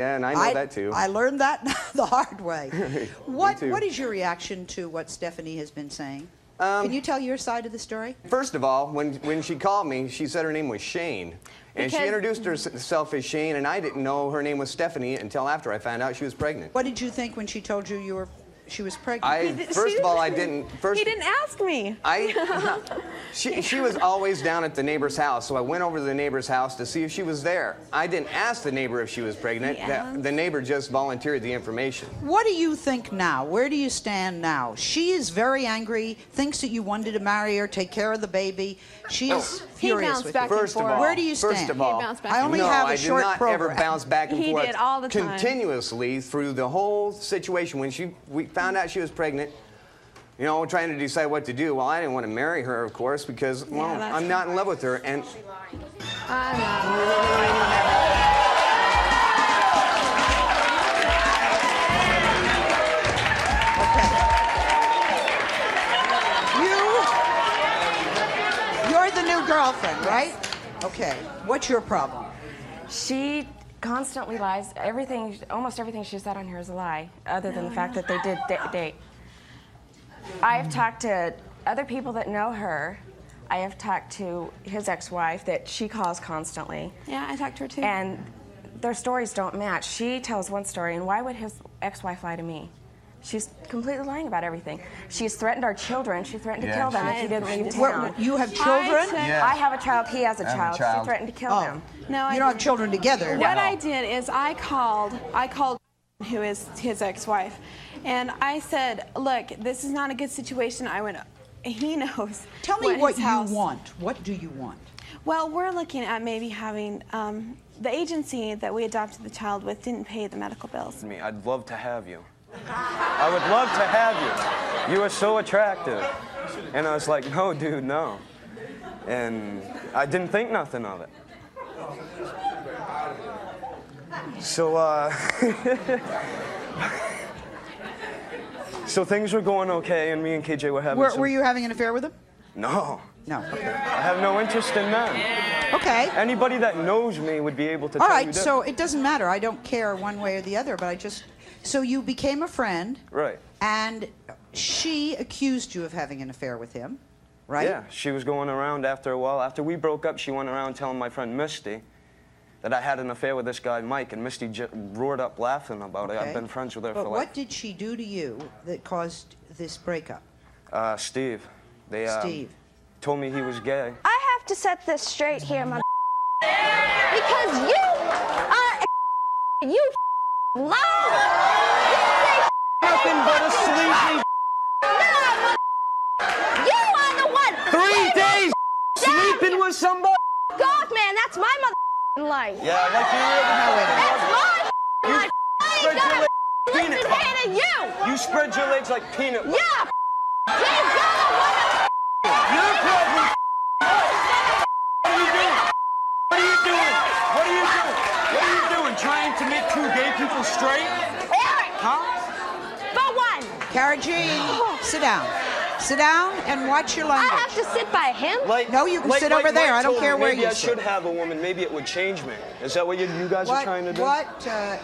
Yeah, and I know that too. I learned that the hard way. What is your reaction to what Stephanie has been saying? Can you tell your side of the story? First of all, when she called me, she said her name was Shane. And she introduced herself as Shane, and I didn't know her name was Stephanie until after I found out she was pregnant. What did you think when she told you she was pregnant? First of all, I didn't. He didn't ask me. She was always down at the neighbor's house, so I went over to the neighbor's house to see if she was there. I didn't ask the neighbor if she was pregnant. Yeah. The neighbor just volunteered the information. What do you think now? Where do you stand now? She is very angry, thinks that you wanted to marry her, take care of the baby. She is furious with you. First of all, where do you stand? First of all, I only have a short program. I did not ever bounce back and forth did all the time. continuously through the whole situation. When we found out she was pregnant, you know, trying to decide what to do. Well, I didn't want to marry her, of course, because, well, I'm not in love with her. And I'm not. You're the new girlfriend, right? Okay. What's your problem? She constantly lies. Almost everything she said on here is a lie, other than the fact that they did date. I've talked to other people that know her. I have talked to his ex-wife that she calls constantly. Yeah, I talked to her too. And their stories don't match. She tells one story, and why would his ex-wife lie to me? She's completely lying about everything. She's threatened our children. She threatened to kill them if he didn't leave town. You have children? I have a child. He has a child. She threatened to kill him. No, you don't have children together. What I did is I called who is his ex-wife, and I said, look, this is not a good situation. I went, he knows. Tell me what you want. What do you want? Well, we're looking at maybe having, the agency that we adopted the child with didn't pay the medical bills. I'd love to have you. I would love to have you. You are so attractive. And I was like, no, dude, no. And I didn't think nothing of it. So, so things were going okay, and me and KJ were having Were you having an affair with him? No. No. Okay. I have no interest in men. Okay. Anybody that knows me would be able to tell All you right, that. so it doesn't matter. I don't care one way or the other, but I just... So you became a friend. Right. And she accused you of having an affair with him, right? Yeah, she was going around after a while. After we broke up, she went around telling my friend Misty that I had an affair with this guy, Mike, and Misty roared up laughing about it. I've been friends with her for like... But what did she do to you that caused this breakup? Steve. They, Steve. Told me he was gay. I have to set this straight here, my because you are you liar. Nothing but a sleepy. You are the one. 3 days sleeping with somebody. Golf man, that's my life. Yeah, like you That's my life. I ain't gonna listen here to you. You spread your legs like peanut butter. Yeah. He's gonna You're probably. What are you doing? What are you doing? What are you doing? What are you doing? Trying to make two gay people straight? Eric. Huh? For one. Cara Jean, sit down. Sit down and watch your language. I have to sit by him? No, you can sit over there. I don't care where you sit. Maybe I should have a woman. Maybe it would change me. Is that what you guys are trying to do?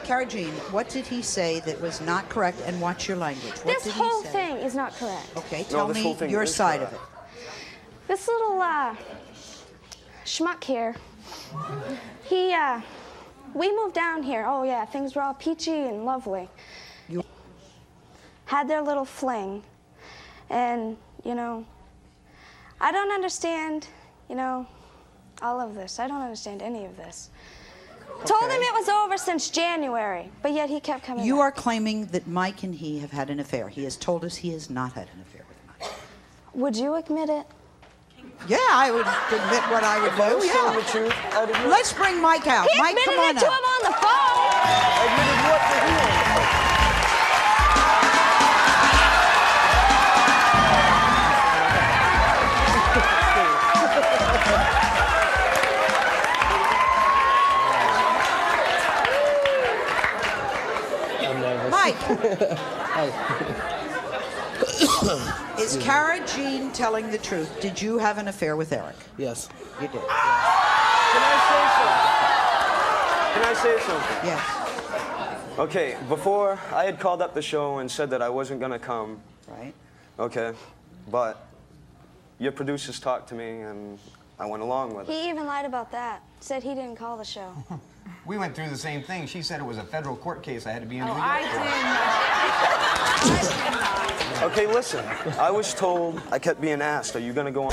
Cara Jean, what did he say that was not correct? And watch your language. What This did he whole say? thing is not correct. Okay, tell me your side of it. This little schmuck here, we moved down here. Oh yeah, things were all peachy and lovely. Had their little fling. And, you know, I don't understand, you know, all of this. I don't understand any of this. Okay. Told him it was over since January, but yet he kept coming You back. are claiming that Mike and he have had an affair. He has told us he has not had an affair with Mike. Would you admit it? Yeah, I would admit what I would do. Yeah. The truth, I'd admit. Let's bring Mike out. He Mike, come on admitted it to him on the phone. Admitted what to who? Is Cara Jean telling the truth? Did you have an affair with Eric? Yes. You did. Can I say something? Can I say something? Yes. Okay, before I had called up the show and said that I wasn't gonna come. Right. Okay, but your producers talked to me and I went along with it. He even lied about that. Said he didn't call the show. We went through the same thing. She said it was a federal court case I had to be in New York I for. did not. Okay, listen, I was told, I kept being asked, are you gonna go on?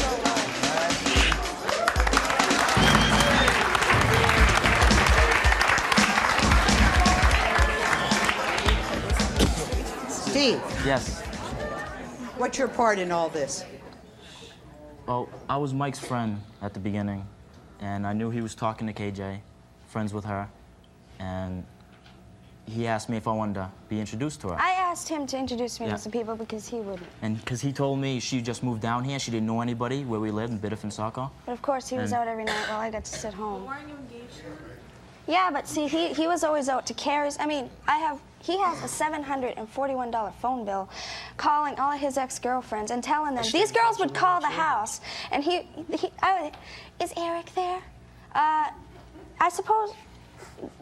Steve, Yes. what's your part in all this? Well, I was Mike's friend at the beginning, and I knew he was talking to KJ, friends with her, and he asked me if I wanted to be introduced to her. I asked him to introduce me Yeah. to some people because he wouldn't. And because he told me she just moved down here, she didn't know anybody where we lived in Biddeford, Saco. But of course, he was And- out every night while I got to sit home. Weren't you engaged? Yeah, but see, he was always out to Carrie's. I mean, he has a $741 phone bill calling all of his ex-girlfriends and telling them, these girls would call the house, and is Eric there? I suppose,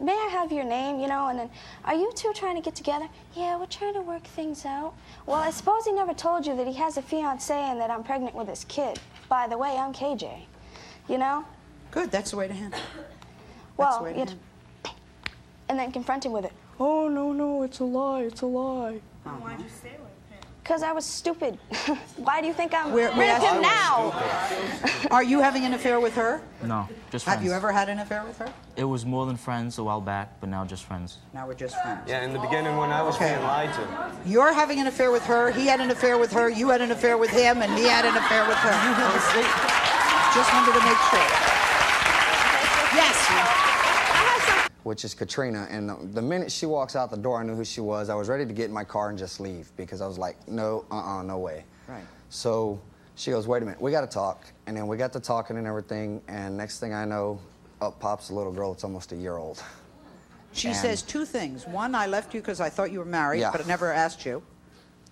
may I have your name, you know, and then, are you two trying to get together? Yeah, we're trying to work things out. Well, I suppose he never told you that he has a fiancée and that I'm pregnant with his kid. By the way, I'm KJ, you know? Good, that's the way to handle it. Well, the way to you'd, and then confront him with it. Oh, no, it's a lie, it's a lie. Why'd you stay with him? Because I was stupid. Why do you think I'm We're with him asking- now? Are you having an affair with her? No, just friends. Have you ever had an affair with her? It was more than friends a while back, but now just friends. Now we're just friends. Yeah, in the beginning when I was Okay. being lied to. You're having an affair with her, he had an affair with her, you had an affair with him, and he had an affair with her. Just wanted to make sure. Yes. Which is Katrina, and the minute she walks out the door, I knew who she was. I was ready to get in my car and just leave because I was like, no, no way. Right. So she goes, wait a minute, we got to talk. And then we got to talking and everything, and next thing I know, up pops a little girl that's almost a year old. She And- says two things. One, I left you because I thought you were married, Yeah. but I never asked you.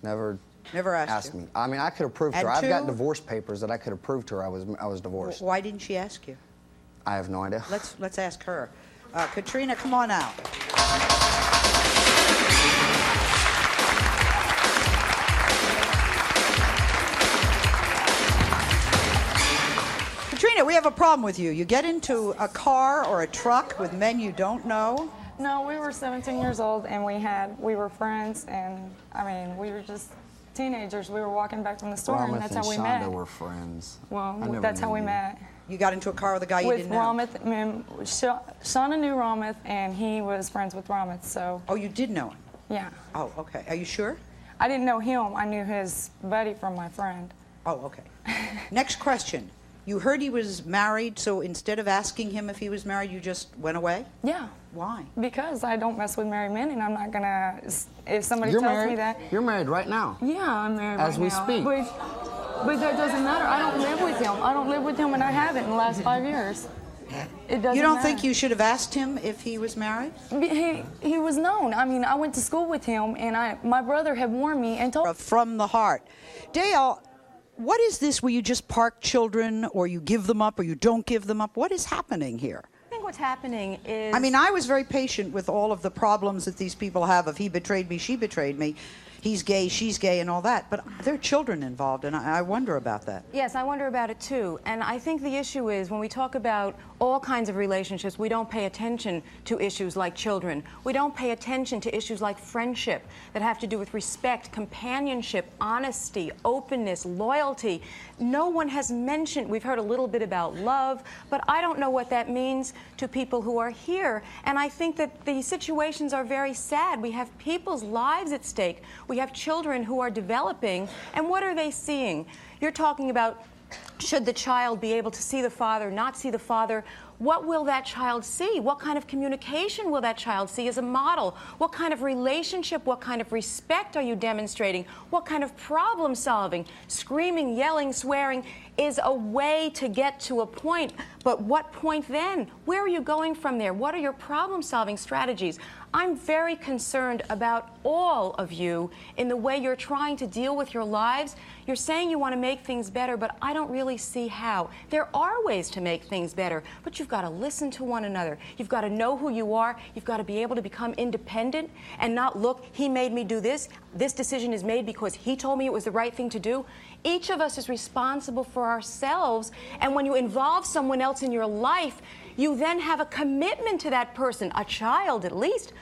Never Asked you. me. I mean, I could have proved to And her. I've got two- divorce papers that I could have proved to her I was divorced. Why didn't she ask you? I have no idea. Let's ask her. Katrina, come on out. Katrina, we have a problem with you. You get into a car or a truck with men you don't know. No, we were 17 years old and we were friends, and I mean, we were just teenagers. We were walking back from the store, and Ramith that's and how we Shonda met. were friends. I Well, never that's how knew we you. met. You got into a car with a guy you With didn't know. Ramith, Shauna knew Ramith, and he was friends with Ramith, so Oh, you did know him. yeah. Oh, okay. Are you sure? I didn't know him. I knew his buddy from my friend. Oh, okay. Next question. You heard he was married, so instead of asking him if he was married, you just went away? Yeah. Why? Because I don't mess with married men, and I'm not gonna. If somebody You're tells married. me that, You're married right now. yeah, I'm married As right we now. speak. But that doesn't matter. I don't live with him. I don't live with him, and I haven't in the last 5 years. It doesn't You don't matter. think you should have asked him if he was married? He was known. I mean, I went to school with him, and my brother had warned me and told. From the heart. Dale, what is this where you just park children or you give them up or you don't give them up? What is happening here? I think what's happening is. I mean, I was very patient with all of the problems that these people have of he betrayed me, she betrayed me, he's gay, she's gay, and all that. But there are children involved, and I wonder about that. Yes, I wonder about it too. And I think the issue is when we talk about all kinds of relationships, we don't pay attention to issues like children. We don't pay attention to issues like friendship that have to do with respect, companionship, honesty, openness, loyalty. No one has mentioned, we've heard a little bit about love, but I don't know what that means to people who are here. And I think that the situations are very sad. We have people's lives at stake. We have children who are developing, and what are they seeing? You're talking about should the child be able to see the father, not see the father? What will that child see? What kind of communication will that child see as a model? What kind of relationship, what kind of respect are you demonstrating? What kind of problem solving? Screaming, yelling, swearing is a way to get to a point, but what point then? Where are you going from there? What are your problem solving strategies? I'm very concerned about all of you in the way you're trying to deal with your lives. You're saying you want to make things better, but I don't really see how. There are ways to make things better, but you've got to listen to one another. You've got to know who you are. You've got to be able to become independent and not look, he made me do this. This decision is made because he told me it was the right thing to do. Each of us is responsible for ourselves, and when you involve someone else in your life, you then have a commitment to that person, a child at least,